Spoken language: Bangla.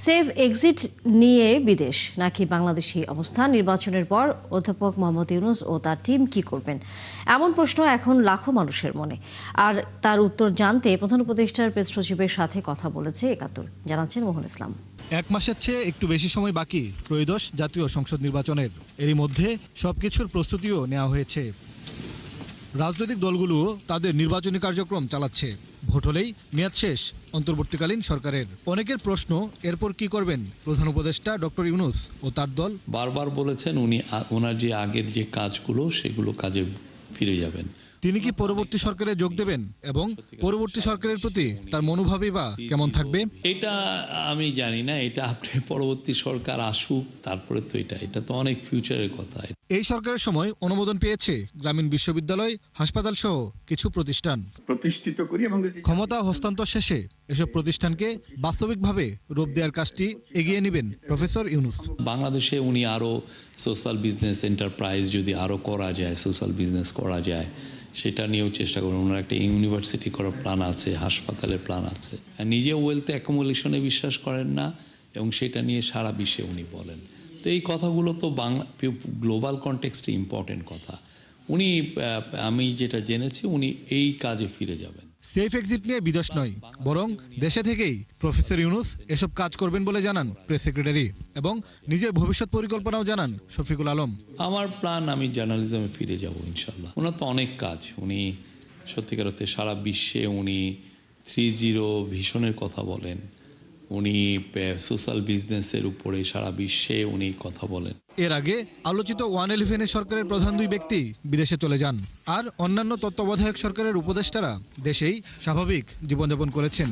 সেফ এক্সিট নিয়ে বিদেশ নাকি বাংলাদেশি অবস্থান, নির্বাচনের পর অধ্যাপক মোহাম্মদ ইউনূস ও তার টিম কি করবেন, এমন প্রশ্ন এখন লাখো মানুষের মনে। আর তার উত্তর জানতে প্রধান উপদেষ্টার প্রেস সচিবের সাথে কথা বলেছে একাত্তর, জানাচ্ছেন মোহন ইসলাম। এক মাসের চেয়ে একটু বেশি সময় বাকি ত্রয়োদশ জাতীয় সংসদ নির্বাচনের। এরই মধ্যে সবকিছুর প্রস্তুতিও নেওয়া হয়েছে। রাজনৈতিক দলগুলো তাদের নির্বাচনী কার্যক্রম চালাচ্ছে। ভোট হলেই মেয়াদ শেষ অন্তর্বর্তীকালীন সরকারের। অনেকের প্রশ্ন, এরপর কি করবেন প্রধান উপদেষ্টা ডক্টর ইউনূস ও তার দল? বারবার বলেছেন ওনার যে আগের যে কাজগুলো সেগুলো কাজে ফিরে যাবেন। তিনি কি পরবর্তী সরকারে যোগ দেবেন এবং পরবর্তী সরকারের প্রতি তার মনোভাবই বা কেমন থাকবে? এটা আমি জানি না, এটা আপনি পরবর্তী সরকার আসুক তারপরে তো এটা তো অনেক ফিউচারের কথা। এই সরকারের সময় অনুমোদন পেয়েছে গ্রামীণ বিশ্ববিদ্যালয়, হাসপাতাল সহ কিছু প্রতিষ্ঠান প্রতিষ্ঠিত করি এবং ক্ষমতা হস্তান্তর শেষে এসব প্রতিষ্ঠানকে বাস্তবিকভাবে রূপ দেওয়ার কাজটি এগিয়ে নেবেন প্রফেসর ইউনূস। বাংলাদেশে উনি আরও সোশ্যাল বিজনেস এন্টারপ্রাইজ যদি আরও করা যায়, সোশ্যাল বিজনেস করা যায়, সেটা নিয়েও চেষ্টা করবেন। ওনার একটা ইউনিভার্সিটি করার প্ল্যান আছে, হাসপাতালের প্ল্যান আছে। নিজে ওয়েলথ অ্যাকুমুলেশনে বিশ্বাস করেন না এবং সেটা নিয়ে সারা বিশ্বে উনি বলেন। তো এই কথাগুলো তো গ্লোবাল কনটেক্সটে ইম্পর্টেন্ট কথা। উনি, আমি যেটা জেনেছি, উনি এই কাজে ফিরে যাবেন। সেফ এক্সিট নিয়ে বিদেশ নয়, বরং দেশে থেকেই প্রফেসর ইউনূস এসব কাজ করবেন বলে জানান প্রেস সেক্রেটারি, এবং নিজের ভবিষ্যৎ পরিকল্পনাও জানান শফিকুল আলম। আমার প্ল্যান, আমি জার্নালিজমে ফিরে যাব ইনশাল্লাহ। ওনার তো অনেক কাজ, উনি সত্যিকার অর্থে সারা বিশ্বে উনি 3-0 ভিশনের কথা বলেন, উনি সোশ্যাল বিজনেসের উপরে সারা বিশ্বে উনি কথা বলেন। এর আগে আলোচিত 111 সরকারের প্রধান দুই ব্যক্তি বিদেশে চলে যান, আর অন্যান্য তত্ত্বাবধায়ক সরকারের উপদেষ্টারা দেশেই স্বাভাবিক জীবনযাপন করেছেন।